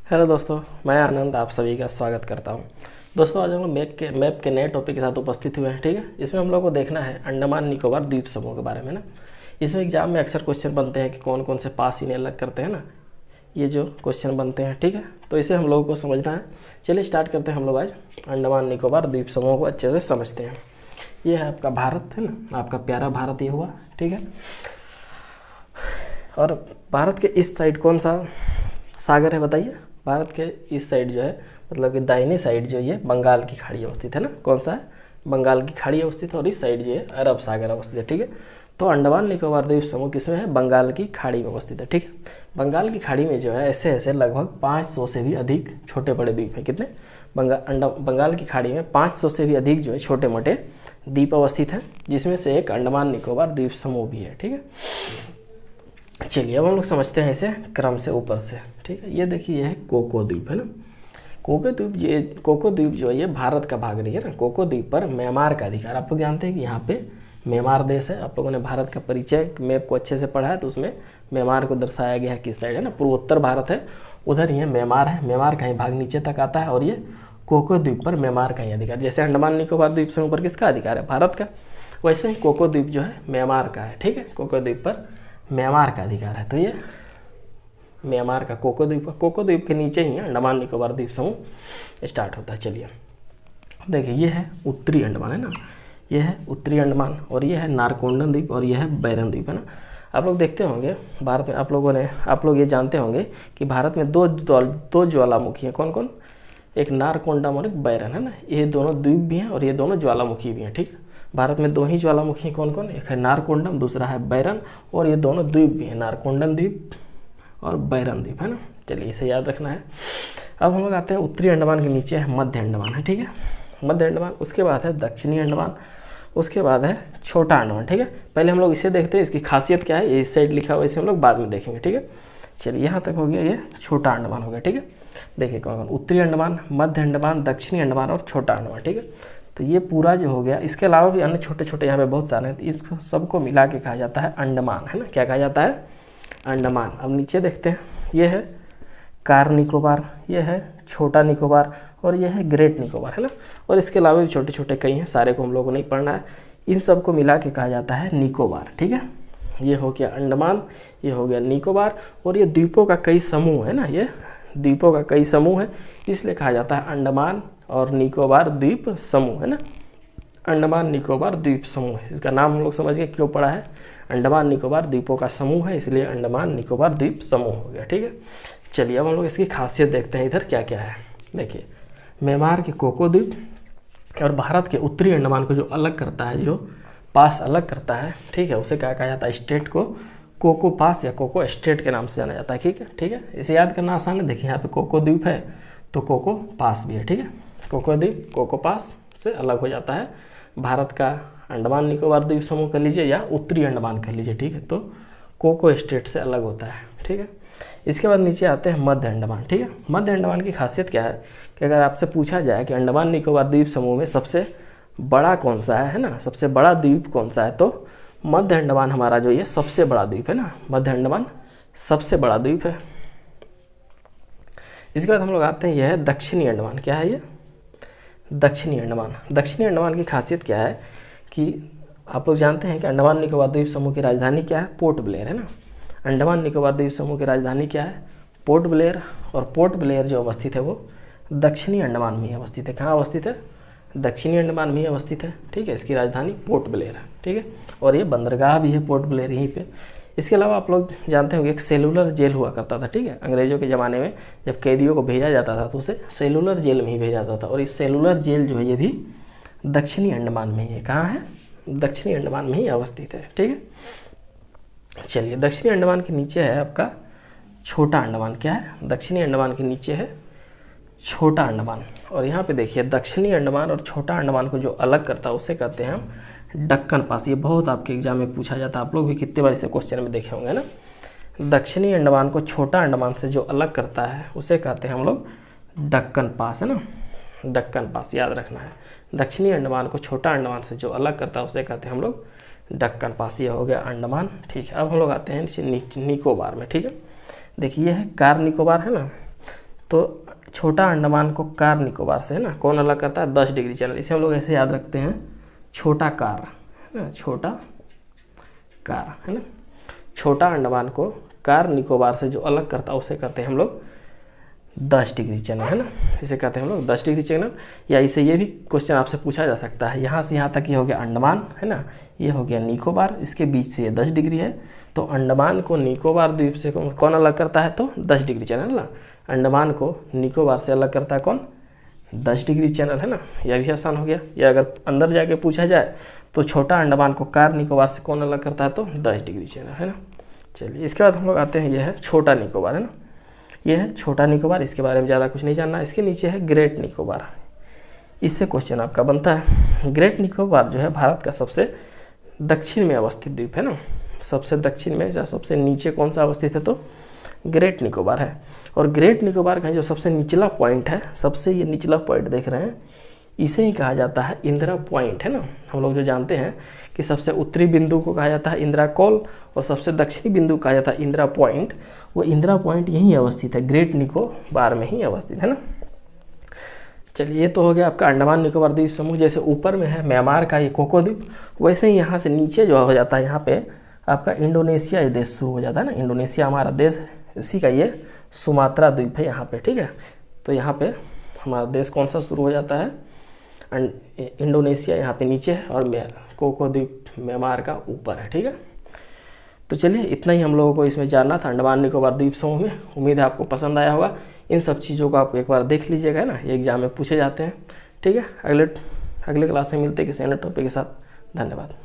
Hello दोस्तों, मैं आनंद आप सभी का स्वागत करता हूं। दोस्तों, आज हम लोग मैप के नए टॉपिक के साथ उपस्थित हुए हैं। ठीक है, इसमें हम लोग को देखना है अंडमान निकोबार द्वीप समूह के बारे में ना। इसमें एग्जाम में अक्सर क्वेश्चन बनते हैं कि कौन कौन से पास इन्हें अलग करते हैं ना, ये जो क्वेश्चन बनते हैं। ठीक है, तो इसे हम लोगों को समझना है। चलिए स्टार्ट करते हैं। हम लोग आज अंडमान निकोबार द्वीप समूह को अच्छे से समझते हैं। ये है आपका भारत, है ना, आपका प्यारा भारत ये हुआ। ठीक है, और भारत के इस साइड कौन सा सागर है बताइए। भारत के इस साइड जो है, मतलब कि दाहिनी साइड जो ये बंगाल की खाड़ी अवस्थित है ना। कौन सा है? बंगाल की खाड़ी अवस्थित है। और इस साइड जो है अरब सागर अवस्थित है। ठीक है, तो अंडमान निकोबार द्वीप समूह किसमें है? बंगाल की खाड़ी में अवस्थित है। ठीक है, बंगाल की खाड़ी में जो है ऐसे ऐसे लगभग 500 से भी अधिक छोटे बड़े द्वीप हैं। कितने? बंगाल की खाड़ी में 500 से भी अधिक जो है छोटे मोटे द्वीप अवस्थित हैं, जिसमें से एक अंडमान निकोबार द्वीप समूह भी है। ठीक है, चलिए अब हम लोग समझते हैं इसे क्रम से ऊपर से। ठीक है, ये देखिए, ये है कोको द्वीप, है ना। कोको द्वीप जो है ये भारत का भाग नहीं है ना। कोको द्वीप पर म्यांमार का अधिकार। आप लोग जानते हैं कि यहाँ पे म्यांमार देश है। आप लोगों ने भारत का परिचय मैप को अच्छे से पढ़ा है, तो उसमें म्यांमार को दर्शाया गया है किस साइड है ना। पूर्वोत्तर भारत है, उधर ये म्यांमार है। म्यांमार का ही भाग नीचे तक आता है, और ये कोको द्वीप पर म्यांमार का ही अधिकार। जैसे अंडमान निकोबार द्वीप समूह पर किसका अधिकार है? भारत का। वैसे ही कोको द्वीप जो है म्यांमार का है। ठीक है, कोको द्वीप पर म्यांमार का अधिकार है। तो ये म्यांमार का कोको द्वीप के नीचे ही अंडमान निकोबार द्वीप समूह स्टार्ट होता है। चलिए देखिए, ये है उत्तरी अंडमान, है ना। ये है उत्तरी अंडमान, और ये है नारकोंडन द्वीप, और ये है बैरन द्वीप, है ना। आप लोग देखते होंगे भारत में, आप लोग ये जानते होंगे कि भारत में दो ज्वालामुखी हैं। कौन कौन? एक नारकोंडम और एक बैरन, है ना। ये दोनों द्वीप भी हैं और ये दोनों ज्वालामुखी भी हैं। ठीक है, भारत में दो ही ज्वालामुखी हैं। कौन कौन? एक है नारकोंडम, दूसरा है बैरन, और ये दोनों द्वीप भी हैं, नारकोंडम द्वीप और बैरन द्वीप, है ना। चलिए इसे याद रखना है। अब हम लोग आते हैं उत्तरी अंडमान के नीचे है मध्य अंडमान, है। ठीक है, मध्य अंडमान, उसके बाद है दक्षिणी अंडमान, उसके बाद है छोटा अंडमान। ठीक है, पहले हम लोग इसे देखते हैं, इसकी खासियत क्या है। ये इस साइड लिखा हुआ है, इसे हम लोग बाद में देखेंगे। ठीक है, चलिए यहाँ तक हो गया, ये छोटा अंडमान हो गया। ठीक है, देखिए कौन कौन? उत्तरी अंडमान, मध्य अंडमान, दक्षिणी अंडमान और छोटा अंडमान। ठीक है, तो ये पूरा जो हो गया। इसके अलावा भी अन्य छोटे छोटे यहाँ पे बहुत सारे हैं, तो इसको सबको मिला के कहा जाता है अंडमान, है ना। क्या कहा जाता है? अंडमान। अब नीचे देखते हैं, ये है कार निकोबार, ये है छोटा निकोबार, और ये है ग्रेट निकोबार, है ना। और इसके अलावा भी छोटे छोटे कई हैं, सारे को हम लोगों को नहीं पढ़ना है। इन सबको मिला के कहा जाता है निकोबार। ठीक है, ये हो गया अंडमान, ये हो गया निकोबार, और ये द्वीपों का कई समूह है ना। ये द्वीपों का कई समूह है, इसलिए कहा जाता है अंडमान और निकोबार द्वीप समूह, है ना। अंडमान निकोबार द्वीप समूह, इसका नाम हम लोग समझ गए क्यों पड़ा है। अंडमान निकोबार द्वीपों का समूह है, इसलिए अंडमान निकोबार द्वीप समूह हो गया। ठीक है, चलिए अब हम लोग इसकी खासियत देखते हैं, इधर क्या क्या है। देखिए, म्यांमार के कोको द्वीप और भारत के उत्तरी अंडमान को जो अलग करता है, जो पास अलग करता है, ठीक है, उसे क्या कहा जाता है? स्टेट को कोको पास या कोको स्टेट के नाम से जाना जाता है। ठीक है, ठीक है, इसे याद करना आसान है। देखिए यहाँ पे कोको द्वीप है तो कोको पास भी है। ठीक है, कोको द्वीप कोको पास से अलग हो जाता है। भारत का अंडमान निकोबार द्वीप समूह कर लीजिए या उत्तरी अंडमान कर लीजिए। ठीक है, तो कोको स्टेट से अलग होता है। ठीक है, इसके बाद नीचे आते हैं मध्य अंडमान। ठीक है, मध्य अंडमान की खासियत क्या है कि अगर आपसे पूछा जाए कि अंडमान निकोबार द्वीप समूह में सबसे बड़ा कौन सा है ना, सबसे बड़ा द्वीप कौन सा है, तो मध्य अंडमान हमारा जो ये सबसे बड़ा द्वीप है ना। मध्य अंडमान सबसे बड़ा द्वीप है। इसके बाद हम लोग आते हैं, यह है दक्षिणी अंडमान। क्या है ये? दक्षिणी अंडमान। दक्षिणी अंडमान की खासियत क्या है कि आप लोग जानते हैं कि अंडमान निकोबार द्वीप समूह की राजधानी क्या है? पोर्ट ब्लेयर, है ना। अंडमान निकोबार द्वीप समूह की राजधानी क्या है? Port Blair. और पोर्ट ब्लेयर जो अवस्थित है वो दक्षिणी अंडमान में अवस्थित है। कहाँ अवस्थित है? दक्षिणी अंडमान में अवस्थित है। ठीक है, इसकी राजधानी पोर्ट ब्लेयर है। ठीक है, और ये बंदरगाह भी है पोर्ट ब्लेयर यहीं पे। इसके अलावा आप लोग जानते होंगे एक सेलुलर जेल हुआ करता था। ठीक है, अंग्रेजों के ज़माने में जब कैदियों को भेजा जाता था तो उसे सेलुलर जेल में ही भेजा जाता था, और इस सेलुलर जेल जो है ये भी दक्षिणी अंडमान में ही है। कहाँ है? दक्षिणी अंडमान में ही अवस्थित है। ठीक है, चलिए दक्षिणी अंडमान के नीचे है आपका छोटा अंडमान। क्या है? दक्षिणी अंडमान के नीचे है छोटा अंडमान। और यहाँ पे देखिए, दक्षिणी अंडमान और छोटा अंडमान को जो अलग करता है उसे कहते हैं हम दक्कन पास। ये बहुत आपके एग्जाम में पूछा जाता है, आप लोग भी कितने बार इसे क्वेश्चन में देखे होंगे ना। दक्षिणी अंडमान को छोटा अंडमान से जो अलग करता है उसे कहते हैं हम लोग दक्कन पास, है ना। दक्कन पास याद रखना है। दक्षिणी अंडमान को छोटा अंडमान से जो अलग करता है उसे कहते हैं हम लोग दक्कन पास। ये हो गया अंडमान। ठीक है, अब हम लोग आते हैं निकोबार में। ठीक है, देखिए ये है कार निकोबार, है ना। तो छोटा अंडमान को कार निकोबार से, है ना, कौन अलग करता है? 10 डिग्री चैनल। इसे हम लोग ऐसे याद रखते हैं, छोटा कार, है ना, छोटा कार, है ना। छोटा अंडमान को कार निकोबार से जो अलग करता है उसे कहते हैं हम लोग 10 डिग्री चैनल, है ना। इसे कहते हैं हम लोग 10 डिग्री चैनल। या इसे ये भी क्वेश्चन आपसे पूछा जा सकता है, यहाँ से यहाँ तक ये हो गया अंडमान, है ना, ये हो गया निकोबार, इसके बीच से ये 10 डिग्री है। तो अंडमान को निकोबार द्वीप से कौन अलग करता है? तो 10 डिग्री चैनल ना। अंडमान को निकोबार से अलग करता है कौन? 10 डिग्री चैनल, है ना। यह भी आसान हो गया। या अगर अंदर जाके पूछा जाए तो छोटा अंडमान को कार निकोबार से कौन अलग करता है? तो 10 डिग्री चैनल, है ना। चलिए इसके बाद हम लोग आते हैं, यह है छोटा निकोबार, है ना। ये है छोटा निकोबार, इसके बारे में ज़्यादा कुछ नहीं जानना। इसके नीचे है ग्रेट निकोबार, इससे क्वेश्चन आपका बनता है। ग्रेट निकोबार जो है भारत का सबसे दक्षिण में अवस्थित द्वीप है ना, सबसे दक्षिण में या सबसे नीचे कौन सा अवस्थित है? तो ग्रेट निकोबार है। और ग्रेट निकोबार का जो सबसे निचला पॉइंट है, सबसे ये निचला पॉइंट देख रहे हैं, इसे ही कहा जाता है इंदिरा पॉइंट, है ना। हम लोग जो जानते हैं कि सबसे उत्तरी बिंदु को कहा जाता है इंदिरा कॉल और सबसे दक्षिणी बिंदु कहा जाता है इंदिरा पॉइंट। वो इंदिरा पॉइंट यहीं अवस्थित है, ग्रेट निकोबार में ही अवस्थित है ना। चलिए ये तो हो गया आपका अंडमान निकोबार द्वीप समूह। जैसे ऊपर में है म्यांमार का ये कोको द्वीप, वैसे ही यहाँ से नीचे जो हो जाता है यहाँ पे आपका इंडोनेशिया ये देश शुरू हो जाता है ना। इंडोनेशिया हमारा देश है, इसी का ये सुमात्रा द्वीप है यहाँ पे, ठीक है। तो यहाँ पे हमारा देश कौन सा शुरू हो जाता है? इंडोनेशिया यहाँ पे नीचे है और कोको द्वीप म्यांमार का ऊपर है, ठीक है। तो चलिए इतना ही हम लोगों को इसमें जानना था अंडमान निकोबार द्वीप समूह में। उम्मीद है आपको पसंद आया होगा। इन सब चीज़ों को आप एक बार देख लीजिएगा, है ना, ये एग्जाम में पूछे जाते हैं, ठीक है। अगले क्लास में मिलते हैं किसी अन्य टॉपिक के साथ। धन्यवाद।